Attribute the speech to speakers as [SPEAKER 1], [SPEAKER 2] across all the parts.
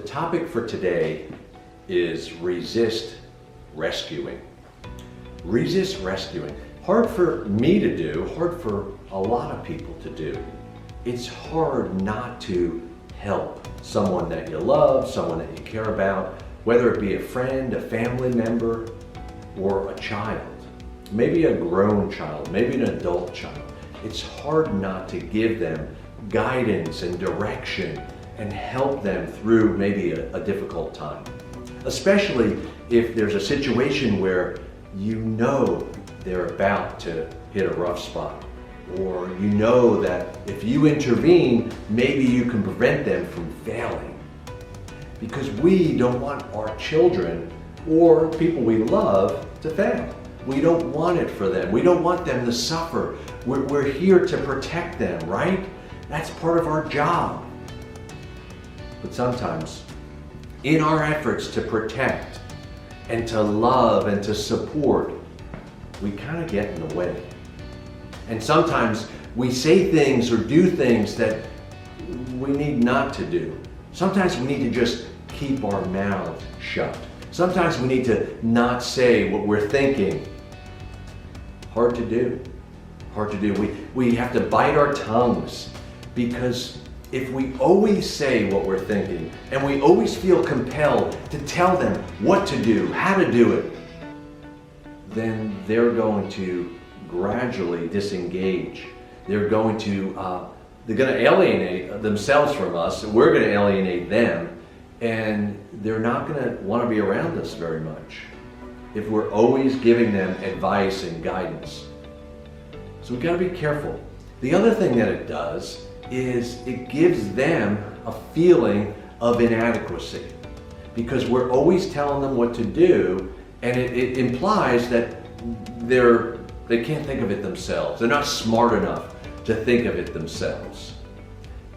[SPEAKER 1] The topic for today is resist rescuing. Resist rescuing. Hard for me to do, hard for a lot of people to do. It's hard not to help someone that you love, someone that you care about, whether it be a friend, a family member, or a child. Maybe a grown child, maybe an adult child. It's hard not to give them guidance and direction and help them through maybe a difficult time. Especially if there's a situation where you know they're about to hit a rough spot, or you know that if you intervene, maybe you can prevent them from failing. Because we don't want our children or people we love to fail. We don't want it for them. We don't want them to suffer. We're here to protect them, right? That's part of our job. But sometimes, in our efforts to protect and to love and to support, we kind of get in the way. And sometimes we say things or do things that we need not to do. Sometimes we need to just keep our mouths shut. Sometimes we need to not say what we're thinking. Hard to do. Hard to do. We have to bite our tongues, because if we always say what we're thinking and we always feel compelled to tell them what to do, how to do it, then they're going to gradually disengage. They're going to alienate themselves from us. We're going to alienate them, and they're not going to want to be around us very much if we're always giving them advice and guidance. So we've got to be careful. The other thing that it does is it gives them a feeling of inadequacy, because we're always telling them what to do, and it implies that they can't think of it themselves. They're not smart enough to think of it themselves.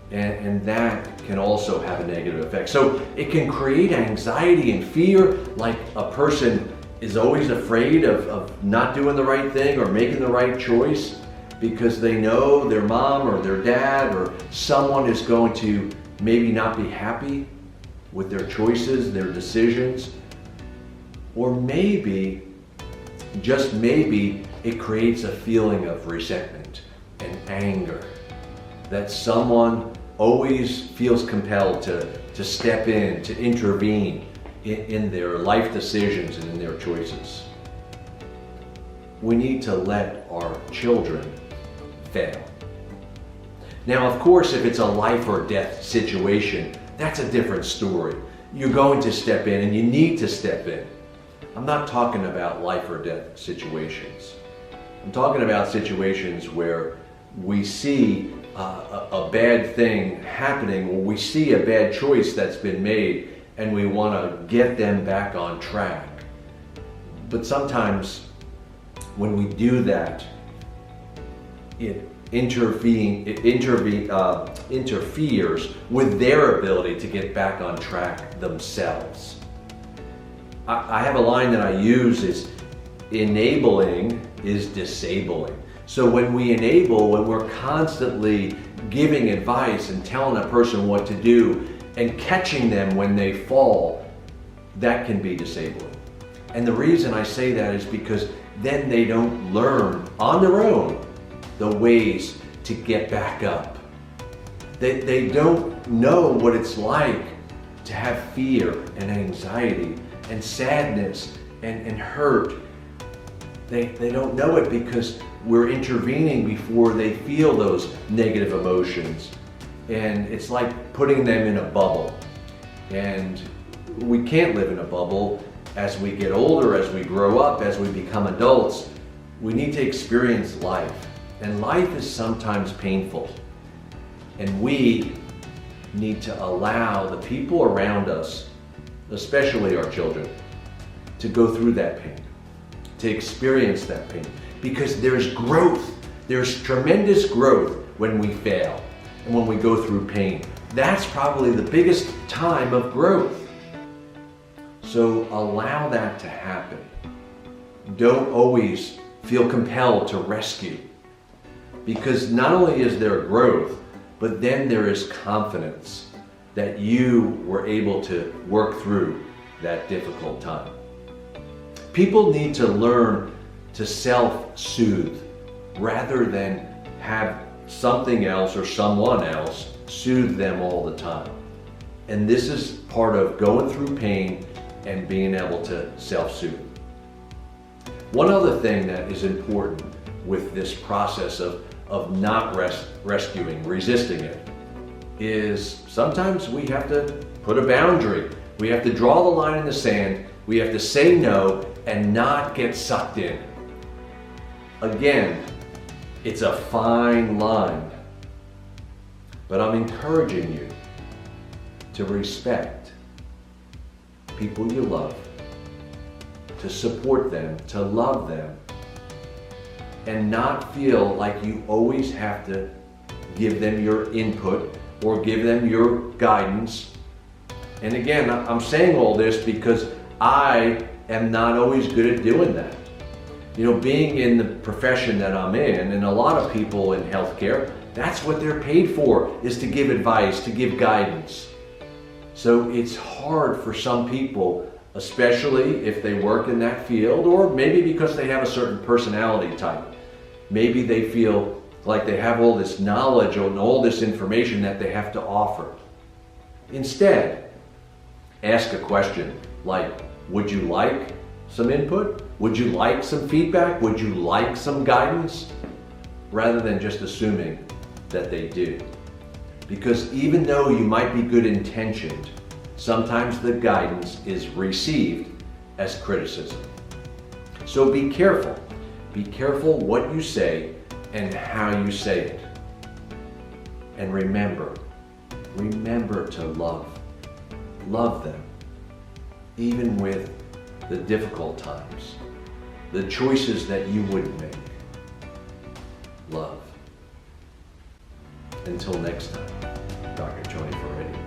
[SPEAKER 1] And that can also have a negative effect. So it can create anxiety and fear, like a person is always afraid of not doing the right thing or making the right choice, because they know their mom or their dad or someone is going to maybe not be happy with their choices, their decisions. Or maybe, just maybe, it creates a feeling of resentment and anger, that someone always feels compelled to step in, to intervene in their life decisions and in their choices. We need to let our children fail. Now, of course, if it's a life or death situation, that's a different story. You're going to step in, and you need to step in. I'm not talking about life or death situations. I'm talking about situations where we see a bad thing happening, or we see a bad choice that's been made, and we want to get them back on track. But sometimes when we do that, it interferes with their ability to get back on track themselves. I have a line that I use is, enabling is disabling. So when we enable, when we're constantly giving advice and telling a person what to do and catching them when they fall, that can be disabling. And the reason I say that is because then they don't learn on their own the ways to get back up. They don't know what it's like to have fear and anxiety and sadness and hurt. They don't know it because we're intervening before they feel those negative emotions. And it's like putting them in a bubble. And we can't live in a bubble. As we get older, as we grow up, as we become adults, we need to experience life. And life is sometimes painful. And we need to allow the people around us, especially our children, to go through that pain, to experience that pain. Because there's growth. There's tremendous growth when we fail and when we go through pain. That's probably the biggest time of growth. So allow that to happen. Don't always feel compelled to rescue. Because not only is there growth, but then there is confidence. that you were able to work through that difficult time. People need to learn to self-soothe rather than have something else or someone else soothe them all the time. And this is part of going through pain and being able to self-soothe. One other thing that is important with this process of not rescuing, resisting it, is sometimes we have to put a boundary. We have to draw the line in the sand. We have to say no and not get sucked in. Again, it's a fine line, but I'm encouraging you to respect people you love, to support them, to love them, and not feel like you always have to give them your input or give them your guidance. And again, I'm saying all this because I am not always good at doing that. You know, being in the profession that I'm in, and a lot of people in healthcare, that's what they're paid for, is to give advice, to give guidance. So it's hard for some people, especially if they work in that field, or maybe because they have a certain personality type. Maybe they feel like they have all this knowledge and all this information that they have to offer. Instead, ask a question like, would you like some input? Would you like some feedback? Would you like some guidance? Rather than just assuming that they do. Because even though you might be good intentioned, sometimes the guidance is received as criticism. So be careful. Be careful what you say and how you say it. And remember to love them, even with the difficult times, the choices that you wouldn't make. Love. Until next time, Dr. Tony for Radio.